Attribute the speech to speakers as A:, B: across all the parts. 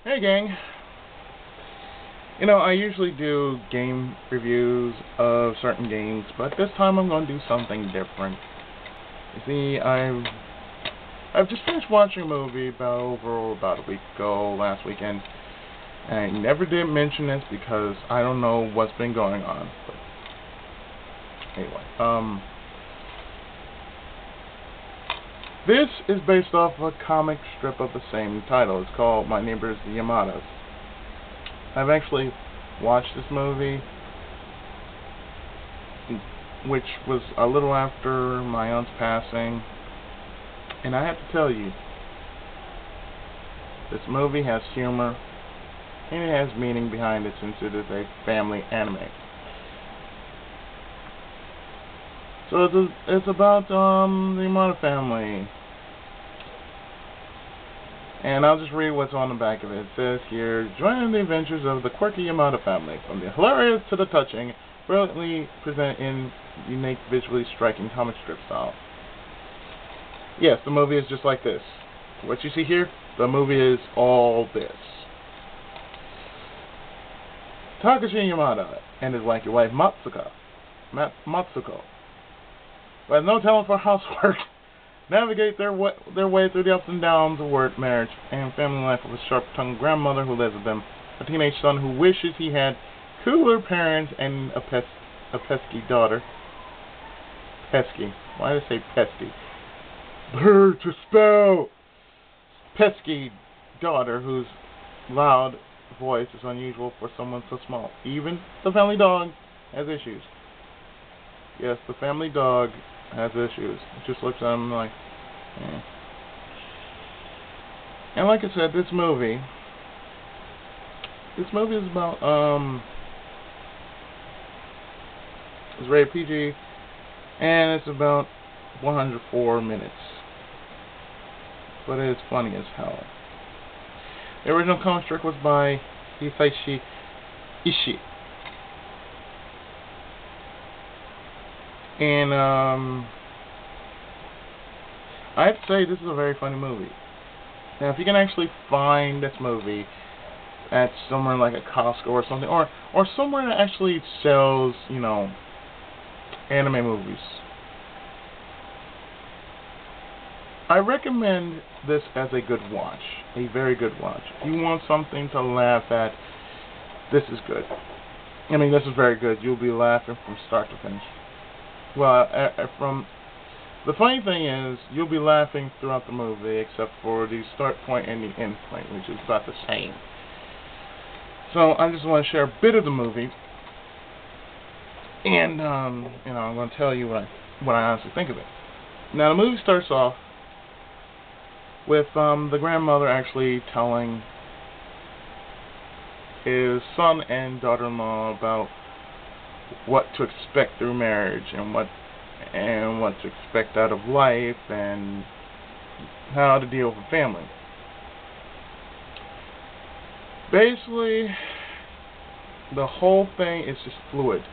A: Hey gang, I usually do game reviews of certain games, but this time I'm going to do something different. You see, I've just finished watching a movie about a week ago, last weekend, and I never did mention this because I don't know what's been going on, but anyway, this is based off a comic strip of the same title. It's called My Neighbors the Yamadas. I've actually watched this movie, which was a little after my aunt's passing, and I have to tell you, this movie has humor, and it has meaning behind it since it is a family anime. So it's about the Yamada family. And I'll just read what's on the back of it. It says here, join the adventures of the quirky Yamada family, from the hilarious to the touching, brilliantly presented in unique, visually striking comic strip style. Yes, the movie is just like this. What you see here, the movie is all this. Takashi Yamada and his wacky wife Matsuko, who has no talent for housework, navigate their way through the ups and downs of work, marriage, and family life with a sharp-tongued grandmother who lives with them, a teenage son who wishes he had cooler parents, and a pesky daughter. Pesky. Why did I say pesky? Learn to spell! Pesky daughter whose loud voice is unusual for someone so small. Even the family dog has issues. Yes, the family dog has issues. It just looks at him like, eh. And like I said, this movie is about, it's rated PG, and it's about 104 minutes. But it is funny as hell. The original comic strip was by Izzy. And I have to say, this is a very funny movie. Now, if you can actually find this movie at somewhere like a Costco or something, or somewhere that actually sells, anime movies, I recommend this as a good watch, a very good watch. If you want something to laugh at, this is good. I mean, this is very good. You'll be laughing from start to finish. Well, the funny thing is, you'll be laughing throughout the movie, except for the start point and the end point, which is about the same. So I just want to share a bit of the movie, and I'm going to tell you what I honestly think of it. Now, the movie starts off with the grandmother actually telling his son and daughter-in-law about what to expect through marriage, and what to expect out of life, and how to deal with a family. Basically, the whole thing is just fluid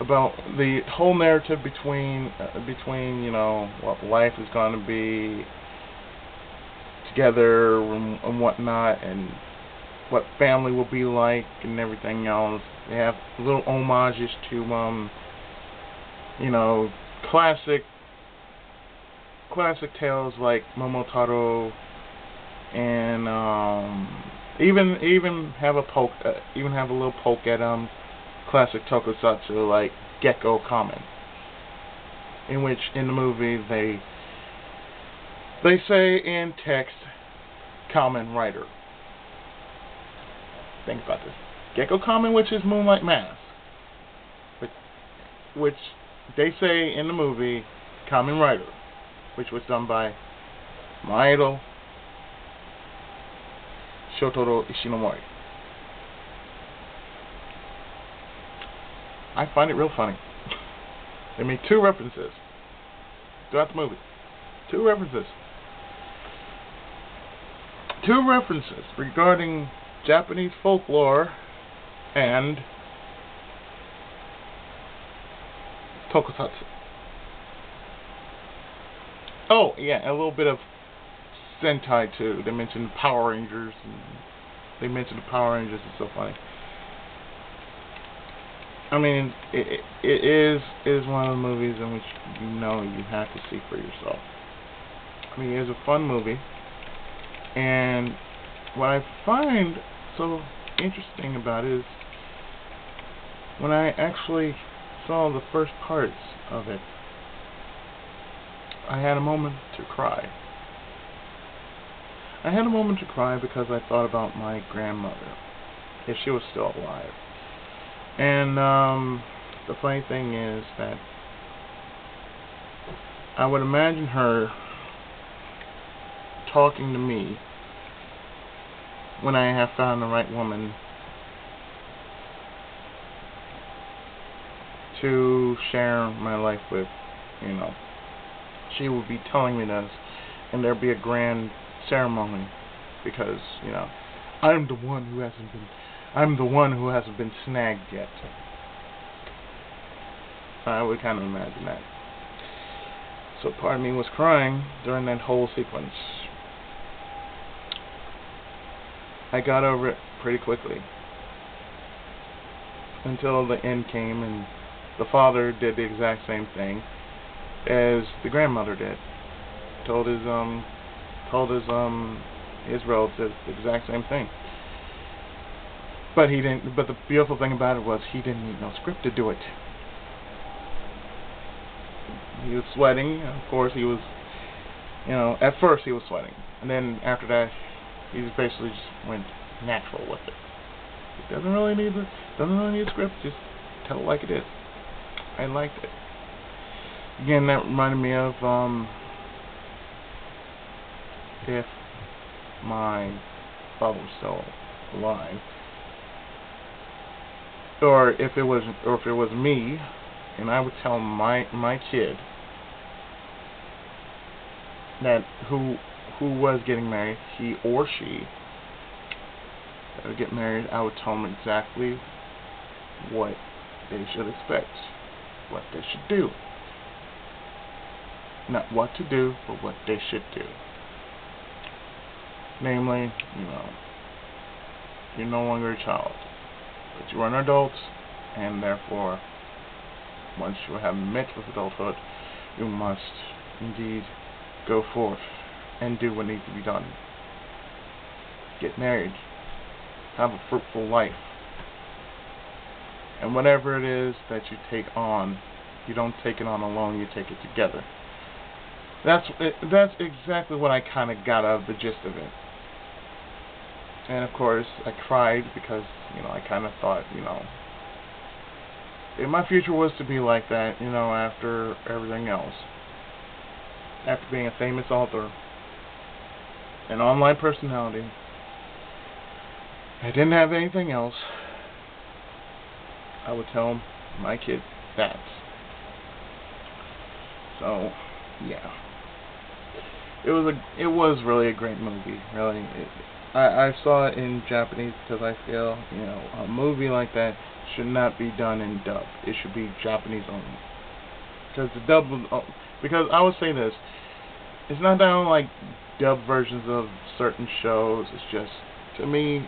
A: about the whole narrative between what life is going to be together and whatnot, and what family will be like, and everything else. They have little homages to classic tales like Momotaro, and even have a little poke at classic tokusatsu like Gecko Kamen, in which in the movie they say in text Kamen Rider. Think about this. Gecko Kamen, which is Moonlight Mask, which they say in the movie Kamen Rider, which was done by my idol Shotaro Ishinomori. I find it real funny. They made two references throughout the movie. Two references regarding Japanese folklore and tokusatsu. Oh, yeah, a little bit of Sentai too. They mentioned Power Rangers and they mention the Power Rangers. It's so funny. I mean, it is one of the movies in which you have to see for yourself. I mean, it's a fun movie, and what I find so interesting about it is when I actually saw the first parts of it, I had a moment to cry. I had a moment to cry because I thought about my grandmother, if she was still alive. And the funny thing is that I would imagine her talking to me when I have found the right woman to share my life with. She would be telling me this, and there'd be a grand ceremony because I'm the one who hasn't been snagged yet. I would kind of imagine that. So part of me was crying during that whole sequence. I got over it pretty quickly until the end came, and the father did the exact same thing as the grandmother did. Told his relatives the exact same thing. But he didn't. But the beautiful thing about it was he didn't need no script to do it. He was sweating. Of course, he was. At first he was sweating, and then after that, he just basically just went natural with it. It doesn't really need a script. Just tell it like it is. I liked it. Again, that reminded me of if my father was still alive, or if it was me, and I would tell my kid that who was getting married, he or she that would get married, I would tell them exactly what they should expect, what they should do. Not what to do, but what they should do. Namely, you're no longer a child, but you are an adult, and therefore, once you have met with adulthood, you must indeed go forth and do what needs to be done. Get married. Have a fruitful life. And whatever it is that you take on, you don't take it on alone, you take it together. That's exactly what I kind of got out of the gist of it. And of course, I cried because, I kind of thought, if my future was to be like that, after everything else, after being a famous author, an online personality, I didn't have anything else, I would tell my kid that. So, yeah. It was really a great movie. Really, I saw it in Japanese because I feel a movie like that should not be done in dub. It should be Japanese only. Because I would say this, it's not that I don't like dub versions of certain shows. It's just, to me,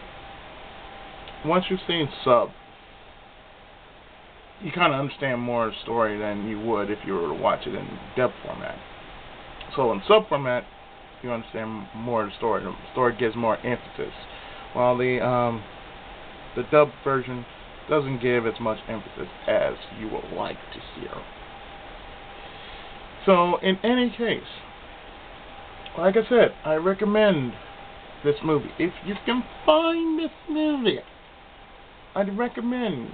A: once you've seen sub, you kind of understand more of the story than you would if you were to watch it in dub format. So in sub format, you understand more of the story. The story gives more emphasis, while the dub version doesn't give as much emphasis as you would like to hear. So in any case, like I said, I recommend this movie. If you can find this movie, I'd recommend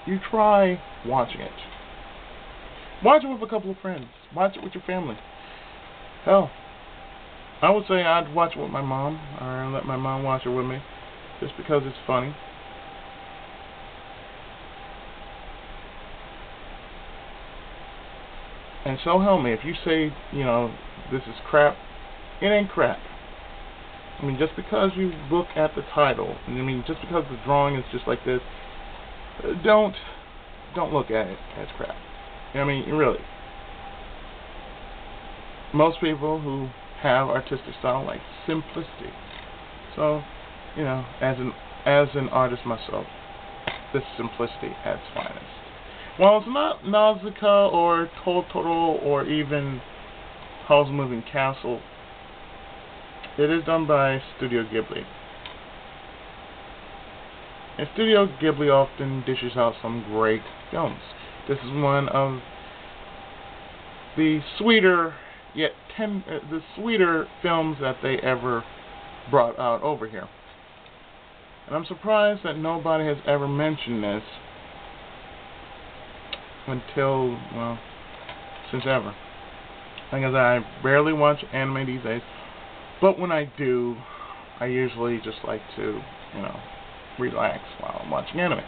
A: you try watching it. Watch it with a couple of friends. Watch it with your family. Hell, I would say I'd watch it with my mom, or let my mom watch it with me, just because it's funny. And so help me, if you say, this is crap, it ain't crap. I mean, just because you look at the title, just because the drawing is just like this, don't look at it as crap. Really. Most people who have artistic style like simplicity. So, as an artist myself, this simplicity at its finest. While it's not Nausicaa or Totoro or even Howl's Moving Castle, it is done by Studio Ghibli. And Studio Ghibli often dishes out some great films. This is one of the sweeter films that they ever brought out over here. And I'm surprised that nobody has ever mentioned this until, well, since ever. Like I said, I barely watch anime these days, but when I do, I usually just like to, relax while I'm watching anime.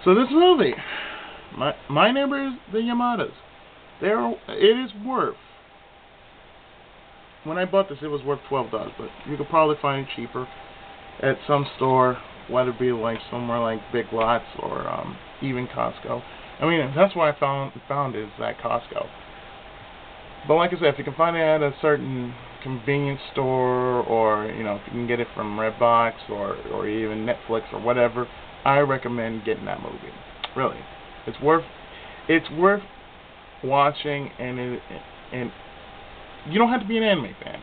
A: So this movie, My Neighbors the Yamadas, it is worth, when I bought this it was worth $12, but you could probably find it cheaper at some store, whether it be like somewhere like Big Lots or even Costco. I mean, that's where I found it, is at Costco. But like I said, if you can find it at a certain convenience store, or if you can get it from Redbox or even Netflix or whatever, I recommend getting that movie. Really, it's worth watching, and you don't have to be an anime fan,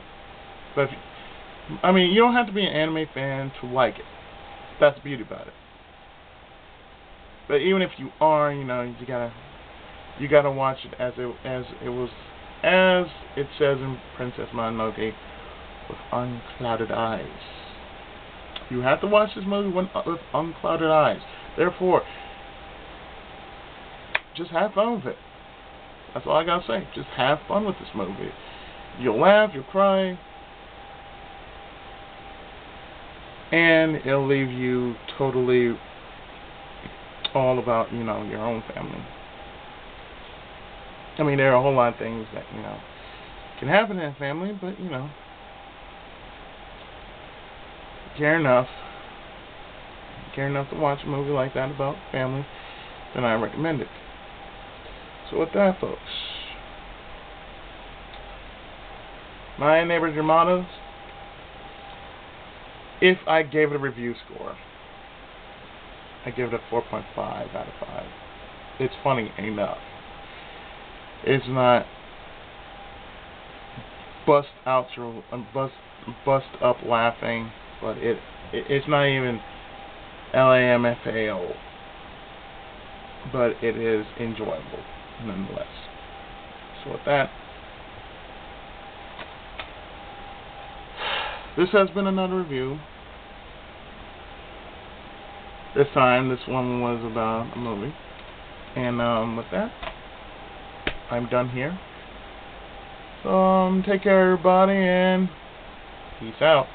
A: but you don't have to be an anime fan to like it. That's the beauty about it. But even if you are, you gotta watch it as it says in Princess Mononoke, with unclouded eyes. You have to watch this movie with unclouded eyes. Therefore, just have fun with it. That's all I gotta say. Just have fun with this movie. You'll laugh, you'll cry, and it'll leave you totally all about, your own family. There are a whole lot of things that, can happen in a family, but, care enough to watch a movie like that about family, then I recommend it. So with that, folks, My Neighbors Yamadas, if I gave it a review score, I give it a 4.5 out of 5. It's funny enough. It's not bust up laughing, but it's not even LAMFAO, but it is enjoyable nonetheless. So with that, this has been another review. This time, this one was about a movie. And with that, I'm done here. So take care, everybody, and peace out.